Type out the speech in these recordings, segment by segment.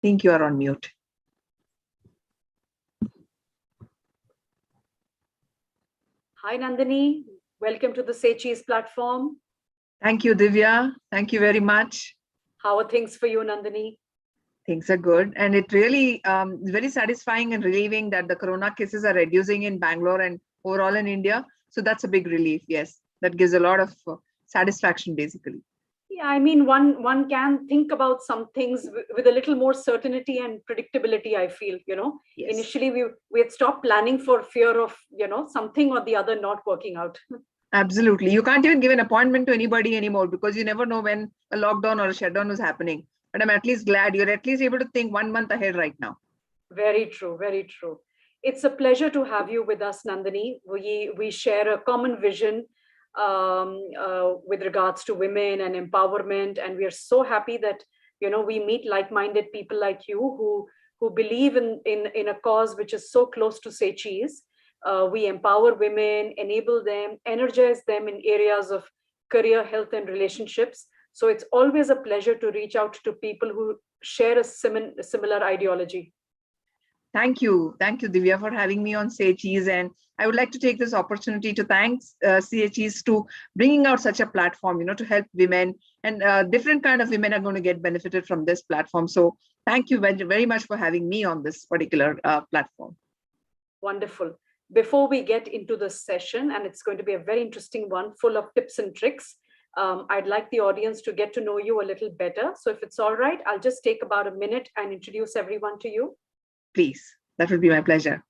think you are on mute. Hi, Nandini. Welcome to the SayCheese platform. Thank you, Divya. Thank you very much. How are things for you, Nandini? Things are good. And it really very satisfying and relieving that the corona cases are reducing in Bangalore and overall in India. So that's a big relief. Yes, that gives a lot of satisfaction, basically. Yeah, I mean, one can think about some things with a little more certainty and predictability, I feel, Yes. Initially, we had stopped planning for fear of, something or the other not working out. Absolutely. You can't even give an appointment to anybody anymore because you never know when a lockdown or a shutdown is happening. But I'm at least glad you're at least able to think 1 month ahead right now. Very true, very true. It's a pleasure to have you with us, Nandini. We share a common vision with regards to women and empowerment, and we are so happy that we meet like-minded people like you who believe in a cause which is so close to SayCheese. We empower women, enable them, energize them in areas of career, health, and relationships. So it's always a pleasure to reach out to people who share a similar ideology. Thank you, Divya, for having me on SayCheese. And I would like to take this opportunity to thank SayCheese to bringing out such a platform, to help women, and different kind of women are going to get benefited from this platform. So thank you very, very much for having me on this particular platform. Wonderful. Before we get into the session, and it's going to be a very interesting one, full of tips and tricks, I'd like the audience to get to know you a little better. So if it's all right, I'll just take about a minute and introduce everyone to you. Please, that would be my pleasure.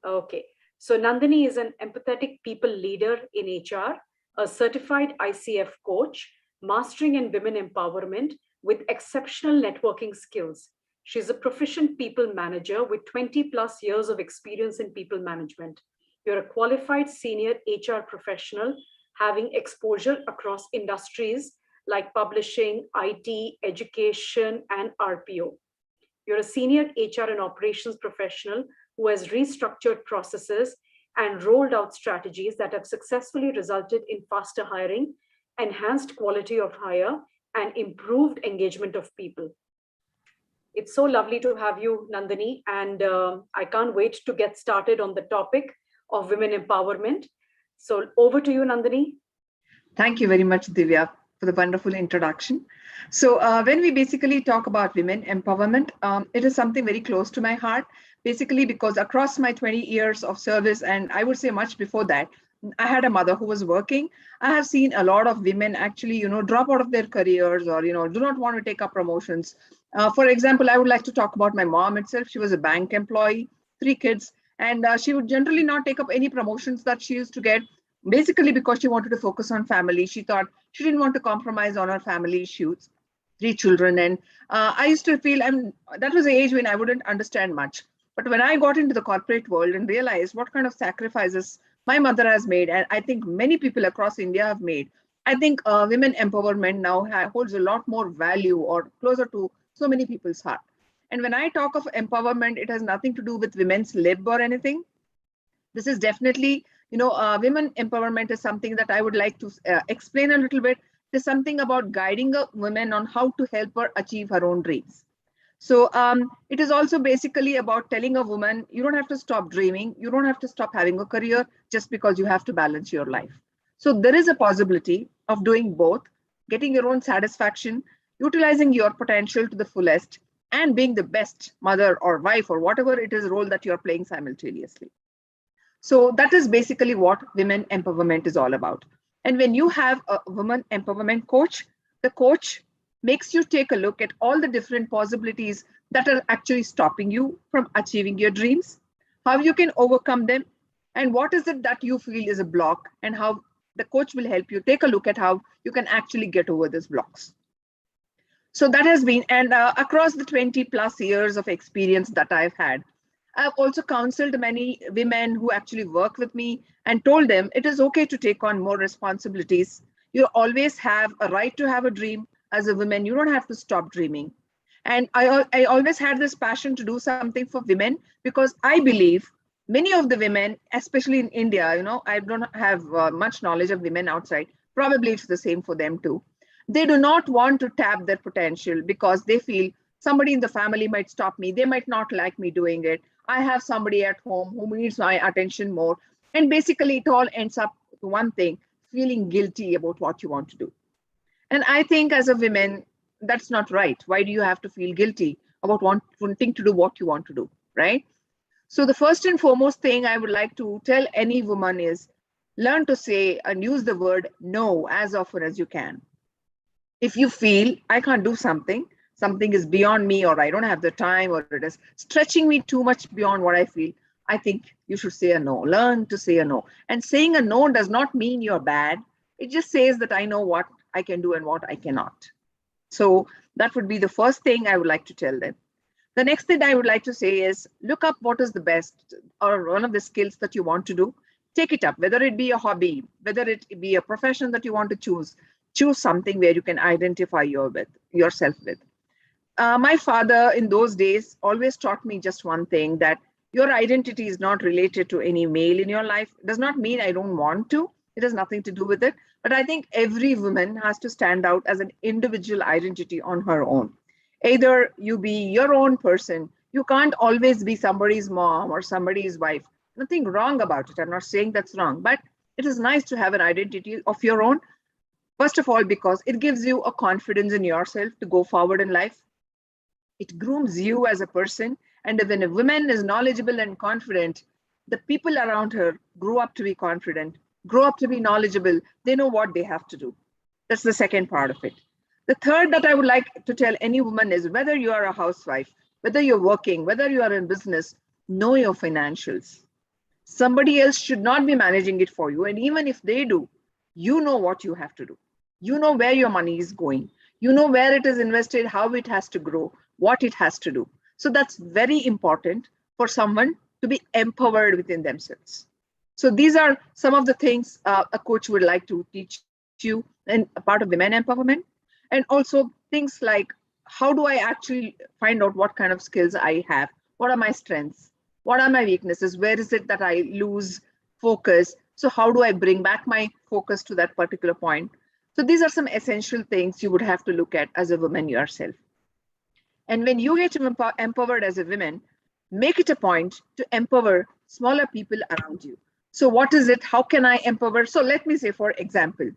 Okay. So Nandini is an empathetic people leader in HR, a certified ICF coach, mastering in women empowerment with exceptional networking skills. She's a proficient people manager with 20 plus years of experience in people management. You're a qualified senior HR professional having exposure across industries like publishing, IT, education, and RPO. You're a senior HR and operations professional who has restructured processes and rolled out strategies that have successfully resulted in faster hiring, enhanced quality of hire, and improved engagement of people. It's so lovely to have you, Nandini, and I can't wait to get started on the topic of women empowerment. So over to you, Nandini. Thank you very much, Divya, for the wonderful introduction. So when we basically talk about women empowerment, it is something very close to my heart, basically because across my 20 years of service, and I would say much before that, I had a mother who was working. I have seen a lot of women actually, drop out of their careers or, do not want to take up promotions. For example, I would like to talk about my mom itself. She was a bank employee, 3 kids, and she would generally not take up any promotions that she used to get. Basically, because she wanted to focus on family, she thought she didn't want to compromise on her family issues, 3 children. And I used to feel that was the age when I wouldn't understand much. But when I got into the corporate world and realized what kind of sacrifices my mother has made, and I think many people across India have made, I think women empowerment now holds a lot more value or closer to so many people's heart. And when I talk of empowerment, it has nothing to do with women's lib or anything. This is definitely, women empowerment is something that I would like to explain a little bit. It is something about guiding a woman on how to help her achieve her own dreams. So it is also basically about telling a woman, you don't have to stop dreaming. You don't have to stop having a career just because you have to balance your life. So there is a possibility of doing both, getting your own satisfaction, utilizing your potential to the fullest, and being the best mother or wife or whatever it is role that you're playing simultaneously. So that is basically what women empowerment is all about. And when you have a woman empowerment coach, the coach makes you take a look at all the different possibilities that are actually stopping you from achieving your dreams, how you can overcome them, and what is it that you feel is a block, and how the coach will help you take a look at how you can actually get over these blocks. So that has been, and across the 20 plus years of experience that I've had, I've also counseled many women who actually work with me and told them it is okay to take on more responsibilities. You always have a right to have a dream. As a woman, you don't have to stop dreaming. And I always had this passion to do something for women because I believe many of the women, especially in India, I don't have much knowledge of women outside. Probably it's the same for them too. They do not want to tap their potential because they feel Somebody in the family might stop me. They might not like me doing it. I have somebody at home who needs my attention more. And basically, it all ends up to one thing, feeling guilty about what you want to do. And I think as a woman, that's not right. Why do you have to feel guilty about wanting to do what you want to do, right? So the first and foremost thing I would like to tell any woman is learn to say and use the word no as often as you can. If you feel I can't do something, something is beyond me, or I don't have the time, or it is stretching me too much beyond what I feel, I think you should say a no. Learn to say a no. And saying a no does not mean you're bad. It just says that I know what I can do and what I cannot. So that would be the first thing I would like to tell them. The next thing I would like to say is look up what is the best or one of the skills that you want to do. Take it up, whether it be a hobby, whether it be a profession that you want to choose. Choose something where you can identify yourself with. My father in those days always taught me just one thing, that your identity is not related to any male in your life. It does not mean I don't want to. It has nothing to do with it. But I think every woman has to stand out as an individual identity on her own. Either you be your own person. You can't always be somebody's mom or somebody's wife. Nothing wrong about it. I'm not saying that's wrong, but it is nice to have an identity of your own. First of all, because it gives you a confidence in yourself to go forward in life. It grooms you as a person. And when a woman is knowledgeable and confident, the people around her grow up to be confident, grow up to be knowledgeable. They know what they have to do. That's the second part of it. The third that I would like to tell any woman is whether you are a housewife, whether you're working, whether you are in business, know your financials. Somebody else should not be managing it for you. And even if they do, you know what you have to do. You know where your money is going. You know where it is invested, how it has to grow, what it has to do. So that's very important for someone to be empowered within themselves. So these are some of the things a coach would like to teach you in a part of women empowerment. And also things like, how do I actually find out what kind of skills I have? What are my strengths? What are my weaknesses? Where is it that I lose focus? So how do I bring back my focus to that particular point? So these are some essential things you would have to look at as a woman yourself. And when you get empowered as a woman, make it a point to empower smaller people around you. So what is it? How can I empower? So let me say, for example,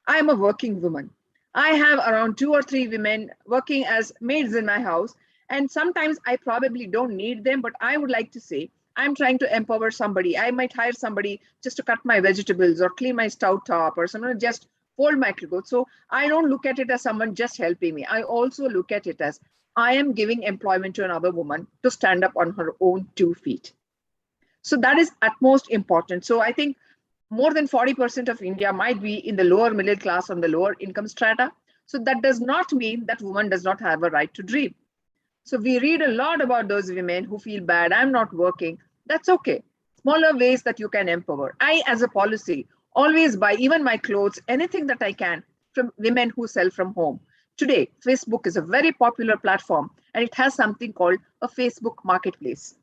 I am a working woman. I have around 2 or 3 women working as maids in my house. And sometimes I probably don't need them, but I would like to say, I'm trying to empower somebody. I might hire somebody just to cut my vegetables or clean my stove top or someone just fold my clothes. So I don't look at it as someone just helping me. I also look at it as I am giving employment to another woman to stand up on her own 2 feet. So that is at most important. So I think more than 40% of India might be in the lower middle class or the lower income strata. So that does not mean that woman does not have a right to dream. So we read a lot about those women who feel bad, I'm not working. That's okay. Smaller ways that you can empower. I, as a policy, always buy even my clothes, anything that I can from women who sell from home. Today, Facebook is a very popular platform and it has something called a Facebook marketplace.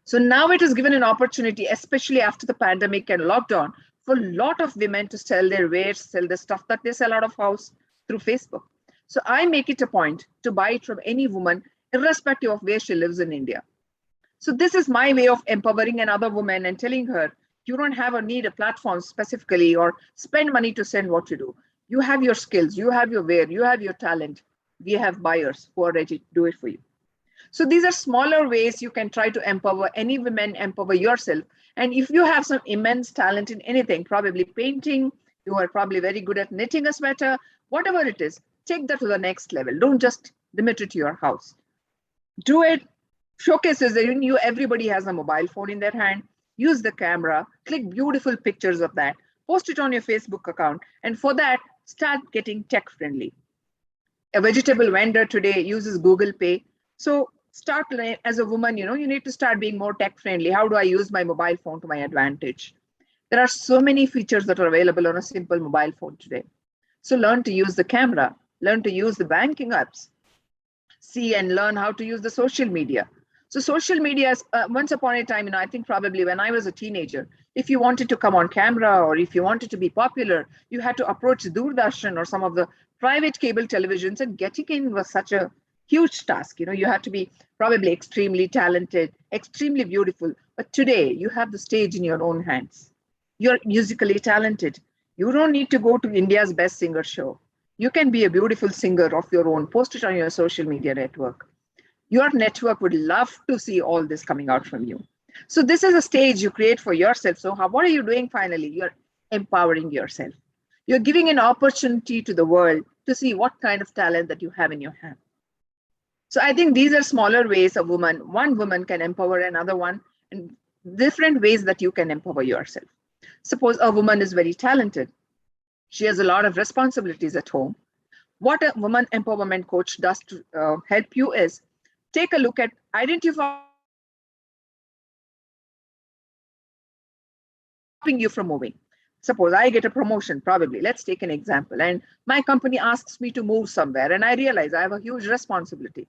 So now it is given an opportunity, especially after the pandemic and lockdown, for a lot of women to sell their wares, sell the stuff that they sell out of house through Facebook. So I make it a point to buy it from any woman, irrespective of where she lives in India. So this is my way of empowering another woman and telling her, you don't have or need a platform specifically or spend money to send what you do. You have your skills, you have your wear, you have your talent. We have buyers who are ready to do it for you. So these are smaller ways you can try to empower any women, empower yourself. And if you have some immense talent in anything, probably painting, you are probably very good at knitting a sweater, whatever it is, take that to the next level. Don't just limit it to your house. Do it. Showcases that everybody has a mobile phone in their hand. Use the camera, click beautiful pictures of that, post it on your Facebook account. And for that, start getting tech friendly. A vegetable vendor today uses Google Pay. So start as a woman, you need to start being more tech friendly. How do I use my mobile phone to my advantage? There are so many features that are available on a simple mobile phone today. So learn to use the camera, learn to use the banking apps, see and learn how to use the social media. So social media is once upon a time, I think probably when I was a teenager, if you wanted to come on camera or if you wanted to be popular, you had to approach Doordarshan or some of the private cable televisions, and getting in was such a huge task. You have to be probably extremely talented, extremely beautiful. But today you have the stage in your own hands. You're musically talented. You don't need to go to India's best singer show. You can be a beautiful singer of your own, post it on your social media network. Your network would love to see all this coming out from you. So this is a stage you create for yourself. So what are you doing finally? You're empowering yourself. You're giving an opportunity to the world to see what kind of talent that you have in your hand. So I think these are smaller ways one woman can empower another one, and different ways that you can empower yourself. Suppose a woman is very talented. She has a lot of responsibilities at home. What a woman empowerment coach does to help you is take a look at identifying the things that are stopping you from moving. Suppose I get a promotion, probably. Let's take an example. And my company asks me to move somewhere, and I realize I have a huge responsibility.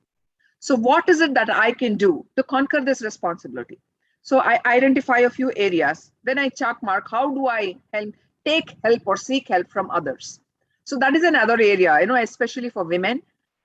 So, what is it that I can do to conquer this responsibility? So, I identify a few areas. Then I chalk mark how do I take help or seek help from others. So, that is another area, especially for women.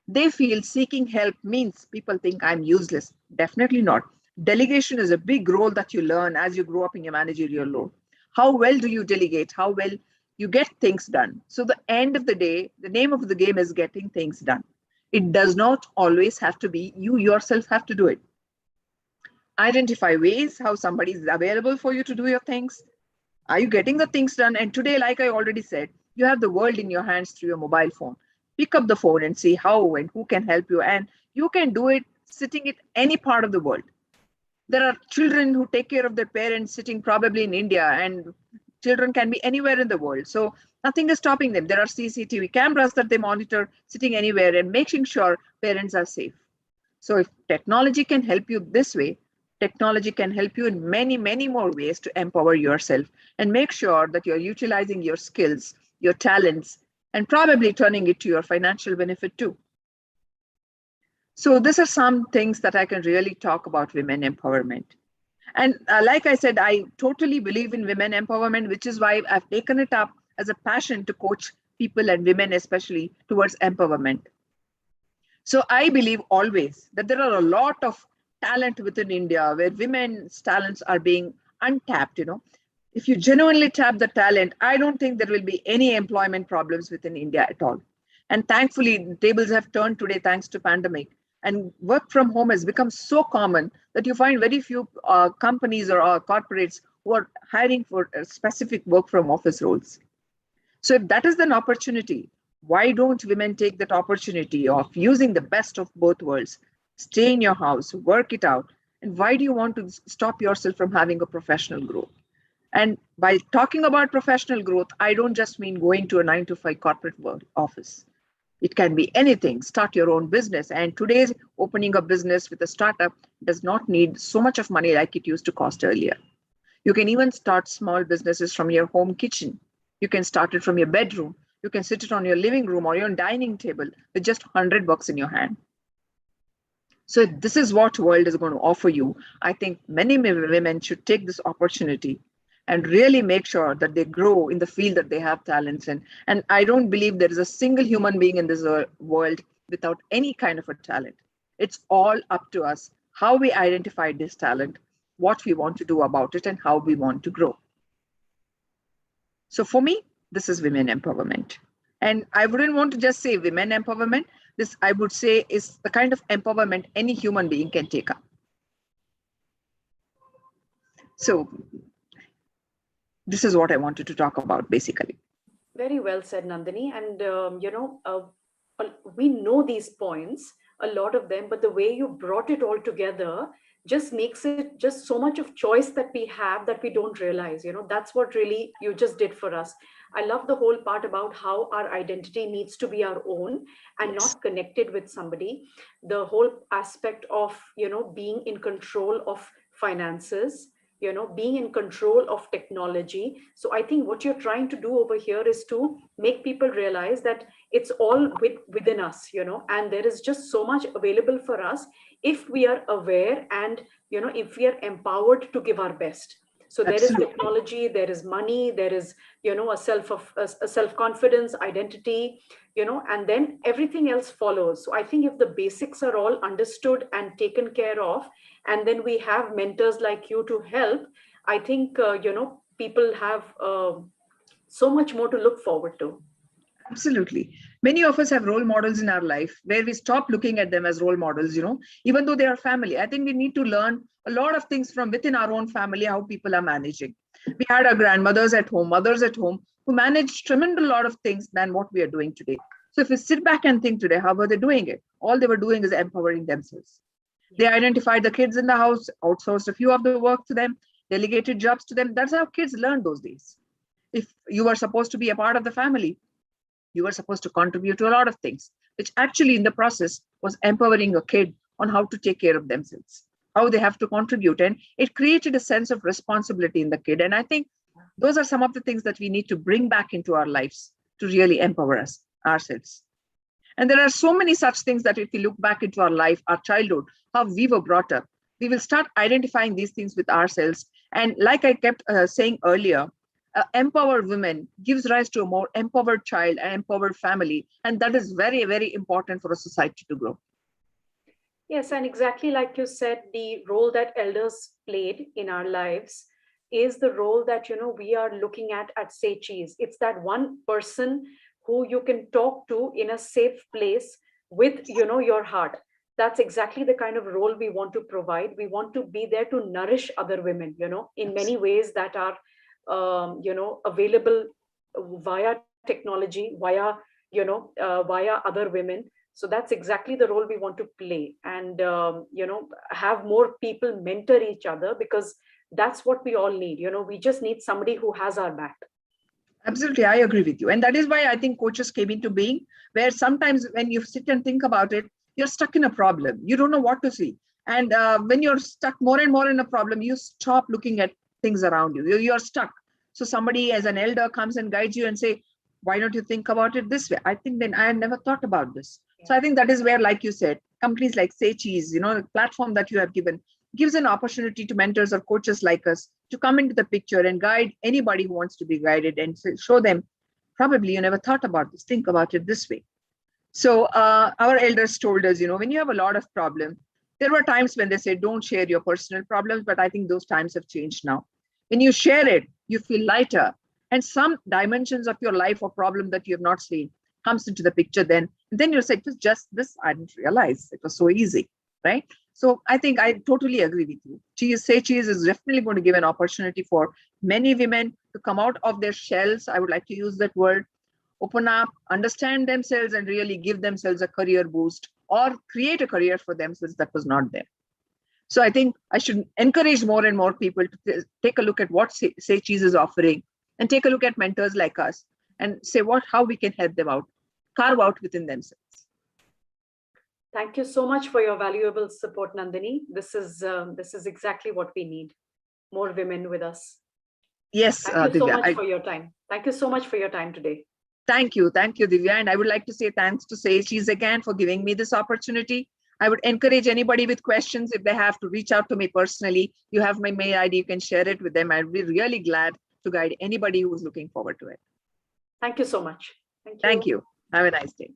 They feel seeking help means people think I'm useless. Definitely not. Delegation is a big role that you learn as you grow up in your managerial role. How well do you delegate? How well you get things done? So, the end of the day, the name of the game is getting things done. It does not always have to be you yourself have to do it. Identify ways how somebody is available for you to do your things. Are you getting the things done? And today, like I already said, you have the world in your hands through your mobile phone. Pick up the phone and see how and who can help you. And you can do it sitting at any part of the world. There are children who take care of their parents sitting probably in India, and children can be anywhere in the world. So nothing is stopping them. There are CCTV cameras that they monitor sitting anywhere and making sure parents are safe. So if technology can help you this way, technology can help you in many, many more ways to empower yourself and make sure that you're utilizing your skills, your talents, and probably turning it to your financial benefit too. So these are some things that I can really talk about women empowerment. And like I said, I totally believe in women empowerment, which is why I've taken it up as a passion to coach people and women, especially towards empowerment. So I believe always that there are a lot of talent within India where women's talents are being untapped. If you genuinely tap the talent, I don't think there will be any employment problems within India at all. And thankfully, the tables have turned today thanks to pandemic. And work from home has become so common that you find very few companies or corporates who are hiring for specific work from office roles. So if that is an opportunity, why don't women take that opportunity of using the best of both worlds? Stay in your house, work it out. And why do you want to stop yourself from having a professional growth? And by talking about professional growth, I don't just mean going to a 9 to 5 corporate work office. It can be anything. Start your own business. And today's opening a business with a startup does not need so much of money like it used to cost earlier. You can even start small businesses from your home kitchen. You can start it from your bedroom. You can sit it on your living room or your dining table with just $100 in your hand. So this is what world is going to offer you. I think many women should take this opportunity and really make sure that they grow in the field that they have talents in. And I don't believe there is a single human being in this world without any kind of a talent. It's all up to us how we identify this talent, what we want to do about it, and how we want to grow. So for me, this is women empowerment. And I wouldn't want to just say women empowerment. This, I would say, is the kind of empowerment any human being can take up. So this is what I wanted to talk about, basically. Very well said, Nandini. And, we know these points, a lot of them, but the way you brought it all together just makes it just so much of choice that we have that we don't realize. That's what really you just did for us. I love the whole part about how our identity needs to be our own and Yes. not connected with somebody. The whole aspect of, being in control of finances, being in control of technology. So I think what you're trying to do over here is to make people realize that it's all within us, and there is just so much available for us if we are aware and if we are empowered to give our best. So there is Absolutely. technology, there is money, there is, a self-confidence, identity, and then everything else follows. So I think if the basics are all understood and taken care of, and then we have mentors like you to help, I think, people have so much more to look forward to. Absolutely. Many of us have role models in our life where we stop looking at them as role models, even though they are family. I think we need to learn a lot of things from within our own family, how people are managing. We had our grandmothers at home, mothers at home, who managed tremendous lot of things than what we are doing today. So if we sit back and think today, how were they doing it? All they were doing is empowering themselves. They identified the kids in the house, outsourced a few of the work to them, delegated jobs to them. That's how kids learned those days. If you were supposed to be a part of the family, you were supposed to contribute to a lot of things, which actually in the process was empowering a kid on how to take care of themselves, how they have to contribute. And it created a sense of responsibility in the kid. And I think those are some of the things that we need to bring back into our lives to really empower us ourselves. And there are so many such things that if we look back into our life, our childhood, how we were brought up, we will start identifying these things with ourselves. And like I kept saying earlier, empowered women gives rise to a more empowered child and empowered family. And that is very, very important for a society to grow. Yes, and exactly like you said, the role that elders played in our lives is the role that, we are looking at SayCheese. It's that one person who you can talk to in a safe place with, your heart. That's exactly the kind of role we want to provide. We want to be there to nourish other women, in many ways that are, available via technology, via other women. So that's exactly the role we want to play, and have more people mentor each other, because that's what we all need. We just need somebody who has our back. Absolutely, I agree with you. And that is why I think coaches came into being, where sometimes when you sit and think about it, you're stuck in a problem. You don't know what to see. And when you're stuck more and more in a problem, you stop looking at things around you. You're stuck. So somebody as an elder comes and guides you and say, why don't you think about it this way? I think then I had never thought about this. So I think that is where, like you said, companies like SayCheese, the platform that you have given, gives an opportunity to mentors or coaches like us to come into the picture and guide anybody who wants to be guided and show them, probably you never thought about this, think about it this way. So our elders told us, when you have a lot of problems, there were times when they said, don't share your personal problems, but I think those times have changed now. When you share it, you feel lighter, and some dimensions of your life or problem that you have not seen comes into the picture then. And then you say, it was just this, I didn't realize it was so easy, right? So I think I totally agree with you. SayCheese is definitely going to give an opportunity for many women to come out of their shells. I would like to use that word, open up, understand themselves, and really give themselves a career boost or create a career for themselves that was not there. So I think I should encourage more and more people to take a look at what SayCheese is offering, and take a look at mentors like us and say how we can help them out, carve out within themselves. Thank you so much for your valuable support, Nandini. This is exactly what we need. More women with us. Yes, Thank you so Divya. much for your time. Thank you so much for your time today. Thank you, Divya. And I would like to say thanks to SayCheese again for giving me this opportunity. I would encourage anybody with questions, if they have, to reach out to me personally. You have my mail ID, you can share it with them. I'd be really glad to guide anybody who's looking forward to it. Thank you so much. Thank you. Thank you. Have a nice day.